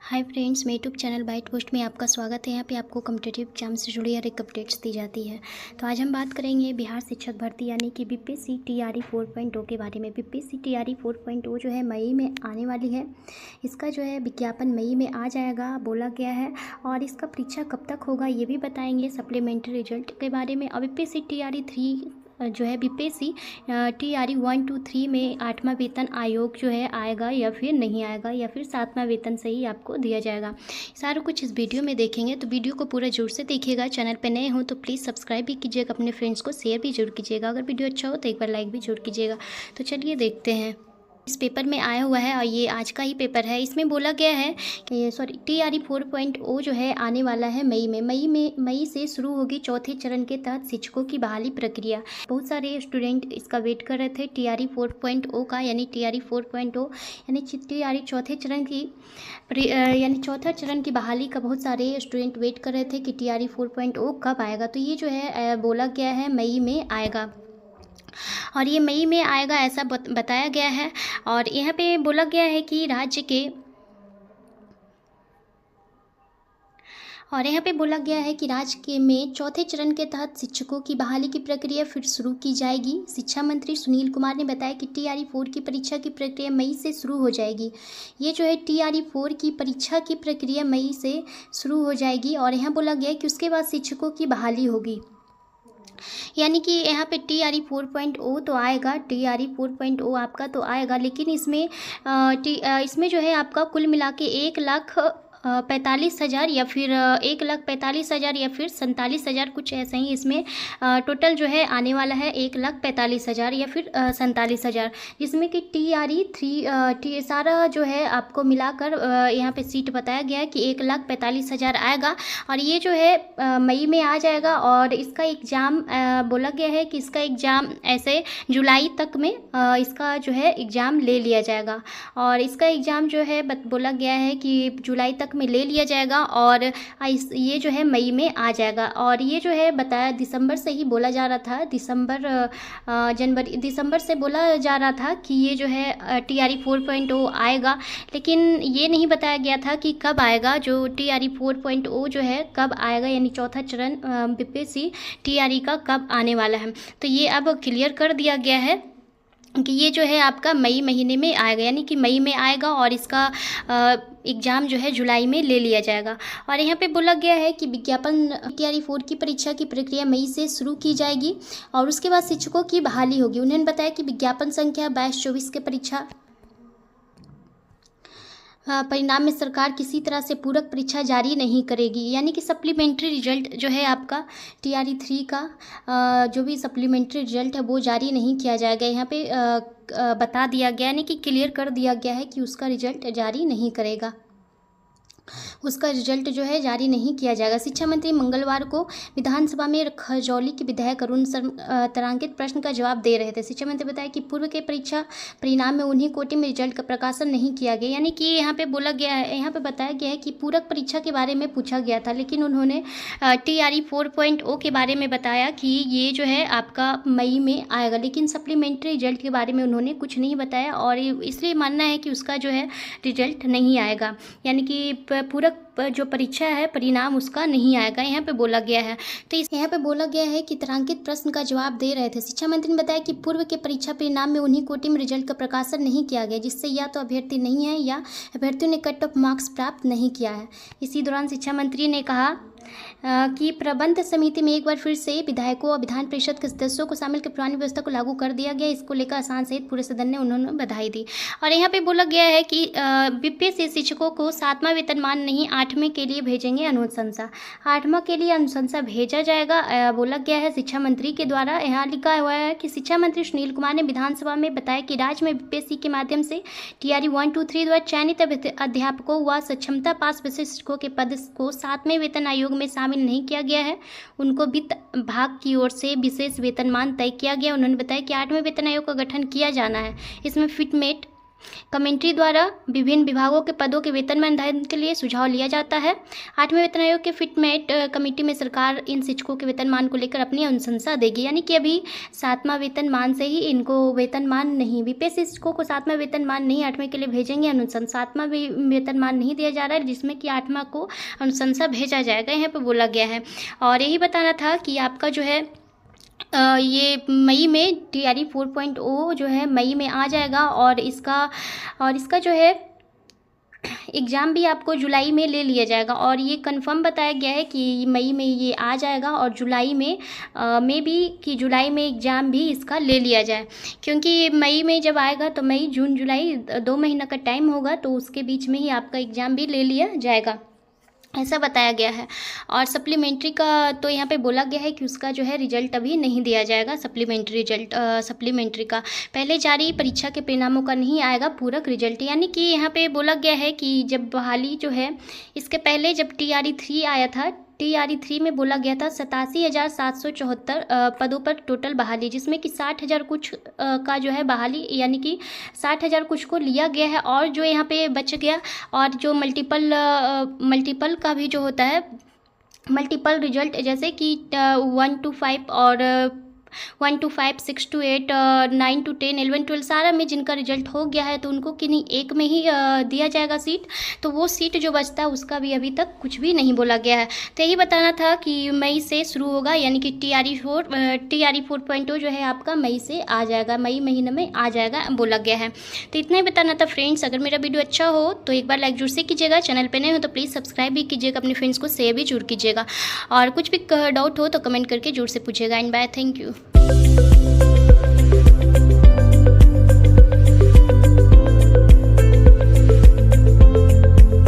Hi friends, मेरे YouTube channel bite post में आपका स्वागत है। यहाँ पे आपको कॉम्पिटिटिव एग्जाम से जुड़ी हर एक अपडेट्स दी जाती है। तो आज हम बात करेंगे बिहार शिक्षक भर्ती यानी कि बीपीएससी टीआरई 4.0 के बारे में। बीपीएससी टीआरई 4.0 जो है मई में आने वाली है। इसका जो है विज्ञापन मई में आ जाएगा बोला गया है, और इसका परीक्षा कब तक होगा ये भी बताएंगे। सप्लीमेंट्री रिजल्ट के बारे में। और बीपीएससी टीआरई 3 जो है बीपीएससी टीआरई 1, 2, 3 में 8वां वेतन आयोग जो है आएगा या फिर नहीं आएगा, या फिर 7वां वेतन से ही आपको दिया जाएगा। सारा कुछ इस वीडियो में देखेंगे, तो वीडियो को पूरा जोर से देखिएगा। चैनल पे नए हो तो प्लीज़ सब्सक्राइब भी कीजिएगा, अपने फ्रेंड्स को शेयर भी जरूर कीजिएगा। अगर वीडियो अच्छा हो तो एक बार लाइक भी जरूर कीजिएगा। तो चलिए देखते हैं। इस पेपर में आया हुआ है और ये आज का ही पेपर है। इसमें बोला गया है कि टीआरई 4.0 जो है आने वाला है मई से शुरू होगी चौथे चरण के तहत शिक्षकों की बहाली प्रक्रिया। बहुत सारे स्टूडेंट इसका वेट कर रहे थे टीआरई 4.0 का, यानी टीआरई 4.0 यानी टीआरई चौथा चरण की बहाली का बहुत सारे स्टूडेंट वेट कर रहे थे कि टीआरई 4.0 कब आएगा। तो ये जो है बोला गया है मई में आएगा, और ये मई में आएगा ऐसा बताया गया है। और यहाँ पे बोला गया है कि राज्य के में चौथे चरण के तहत शिक्षकों की बहाली की प्रक्रिया फिर शुरू की जाएगी। शिक्षा मंत्री सुनील कुमार ने बताया कि टीआरई 4 की परीक्षा की प्रक्रिया मई से शुरू हो जाएगी। ये जो है टीआरई 4 की परीक्षा की प्रक्रिया मई से शुरू हो जाएगी, और यहाँ बोला गया है कि उसके बाद शिक्षकों की बहाली होगी। यानी कि यहाँ पे टीआरई 4.0 तो आएगा, टीआरई 4.0 आपका तो आएगा, लेकिन इसमें जो है आपका कुल मिला के 1,45,000 या फिर 1,45,000 या फिर 47,000 कुछ ऐसा ही इसमें टोटल जो है आने वाला है। 1,45,000 या फिर 47,000, जिसमें कि टीआरई 3 सारा जो है आपको मिलाकर यहाँ पे सीट बताया गया है कि 1,45,000 आएगा। और ये जो है मई में आ जाएगा, और इसका एग्ज़ाम बोला गया है कि इसका एग्ज़ाम ऐसे जुलाई तक में इसका जो है एग्ज़ाम ले लिया जाएगा। और इसका एग्ज़ाम जो है बोला गया है कि जुलाई तक में ले लिया जाएगा, और ये जो है मई में आ जाएगा। और ये जो है बताया दिसंबर से ही बोला जा रहा था, दिसंबर से बोला जा रहा था कि ये जो है टीआरई 4.0 आएगा, लेकिन ये नहीं बताया गया था कि कब आएगा। जो टीआरई 4.0 जो है कब आएगा, यानी चौथा चरण बीपीएससी टीआरई का कब आने वाला है। तो ये अब क्लियर कर दिया गया है कि ये जो है आपका मई महीने में आएगा, यानी कि मई में आएगा, और इसका एग्ज़ाम जो है जुलाई में ले लिया जाएगा। और यहाँ पे बोला गया है कि विज्ञापन टीआरई 4 की परीक्षा की प्रक्रिया मई से शुरू की जाएगी, और उसके बाद शिक्षकों की बहाली होगी। उन्होंने बताया कि विज्ञापन संख्या 22-24 के परीक्षा परिणाम में सरकार किसी तरह से पूरक परीक्षा जारी नहीं करेगी। यानी कि सप्लीमेंट्री रिजल्ट जो है आपका टीआरई 3 का जो भी सप्लीमेंट्री रिजल्ट है वो जारी नहीं किया जाएगा। यहाँ पे बता दिया गया, यानी कि क्लियर कर दिया गया है कि उसका रिजल्ट जारी नहीं करेगा, उसका रिजल्ट जो है जारी नहीं किया जाएगा। शिक्षा मंत्री मंगलवार को विधानसभा में खजौली के विधायक अरुण तारांकित प्रश्न का जवाब दे रहे थे। शिक्षा मंत्री बताया कि पूर्व के परीक्षा परिणाम में उन्हीं कोटि में रिजल्ट का प्रकाशन नहीं किया गया। यानी कि यहाँ पे बोला गया है, यहाँ पे बताया गया है कि पूरक परीक्षा के बारे में पूछा गया था, लेकिन उन्होंने टीआरई 4.0 के बारे में बताया कि ये जो है आपका मई में आएगा, लेकिन सप्लीमेंट्री रिजल्ट के बारे में उन्होंने कुछ नहीं बताया, और इसलिए मानना है कि उसका जो है रिजल्ट नहीं आएगा, यानी कि पूरक जो परीक्षा है परिणाम उसका नहीं आएगा, यहाँ पे बोला गया है। तो यहाँ पे बोला गया है कि तारांकित प्रश्न का जवाब दे रहे थे। शिक्षा मंत्री ने बताया कि पूर्व के परीक्षा परिणाम में उन्हीं कोटि में रिजल्ट का प्रकाशन नहीं किया गया, जिससे या तो अभ्यर्थी नहीं है या अभ्यर्थियों ने कट ऑफ मार्क्स प्राप्त नहीं किया है। इसी दौरान शिक्षा मंत्री ने कहा कि प्रबंध समिति में एक बार फिर से विधायकों और विधान परिषद के सदस्यों को शामिल कर पुरानी व्यवस्था को लागू कर दिया गया। इसको लेकर आसान सहित पूरे सदन ने उन्होंने बधाई दी। और यहाँ पे बोला गया है कि बीपीएससी शिक्षकों को 7वां वेतनमान नहीं 8वें के लिए भेजेंगे अनुशंसा। 8वां के लिए अनुशंसा भेजा जाएगा बोला गया है शिक्षा मंत्री के द्वारा। यहाँ लिखा हुआ है कि शिक्षा मंत्री सुनील कुमार ने विधानसभा में बताया कि राज्य में बीपीएससी के माध्यम से टीआरई 1, 2, 3 द्वारा चयनित अध्यापकों व सक्षमता पास विशिष्ट शिक्षकों के पद को 7वें वेतन आयोग में शामिल नहीं किया गया है। उनको वित्त विभाग की ओर से विशेष वेतनमान तय किया गया। उन्होंने बताया कि 8वें वेतन आयोग का गठन किया जाना है। इसमें फिटमेट कमेंट्री द्वारा विभिन्न विभागों के पदों के वेतन में निर्धारण के लिए सुझाव लिया जाता है। 8वें वेतन आयोग के फिटमेट कमेटी में सरकार इन शिक्षकों के वेतनमान को लेकर अपनी अनुशंसा देगी, यानी कि अभी 7वां वेतनमान से ही इनको वेतनमान नहीं, बीपीएससी शिक्षकों को 7वां वेतनमान नहीं 8वें के लिए भेजेंगे अनुशंसा, 7वां वेतनमान नहीं दिया जा रहा है, जिसमें कि 8वां को अनुशंसा भेजा जाएगा, यहाँ पर बोला गया है। और यही बताना था कि आपका जो है ये मई में TRE 4.0 जो है मई में आ जाएगा, और इसका जो है एग्ज़ाम भी आपको जुलाई में ले लिया जाएगा। और ये कंफर्म बताया गया है कि मई में ये आ जाएगा, और जुलाई में भी कि जुलाई में एग्ज़ाम भी इसका ले लिया जाए, क्योंकि मई में जब आएगा तो मई जून जुलाई 2 महीना का टाइम होगा, तो उसके बीच में ही आपका एग्ज़ाम भी ले लिया जाएगा, ऐसा बताया गया है। और सप्लीमेंट्री का तो यहाँ पे बोला गया है कि उसका जो है रिजल्ट अभी नहीं दिया जाएगा, सप्लीमेंट्री रिजल्ट सप्लीमेंट्री का पहले जारी परीक्षा के परिणामों का नहीं आएगा पूरक रिजल्ट, यानी कि यहाँ पे बोला गया है कि जब बहाली जो है इसके पहले जब TRE 3 आया था, TRE 3 में बोला गया था 87,774 पदों पर टोटल बहाली, जिसमें कि 60,000 कुछ का जो है बहाली, यानी कि 60,000 कुछ को लिया गया है, और जो यहाँ पे बच गया, और जो मल्टीपल का भी जो होता है मल्टीपल रिजल्ट, जैसे कि 1 to 5 और 1 to 5, 6 to 8, 9 to 10, 11, 12 सारा में जिनका रिजल्ट हो गया है, तो उनको किन्हीं एक में ही दिया जाएगा सीट, तो वो सीट जो बचता है उसका भी अभी तक कुछ भी नहीं बोला गया है। तो यही बताना था कि मई से शुरू होगा, यानी कि TRE 4.0 जो है आपका मई से आ जाएगा, मई महीने में आ जाएगा बोला गया है। तो इतना ही बताना था फ्रेंड्स। अगर मेरा वीडियो अच्छा हो तो एक बार लाइक जरूर से कीजिएगा, चैनल पर नए हो तो प्लीज़ सब्सक्राइब भी कीजिएगा, अपने फ्रेंड्स को शेयर भी जरूर कीजिएगा, और कुछ भी डाउट हो तो कमेंट करके जरूर से पूछिएगा। And bye, thank you.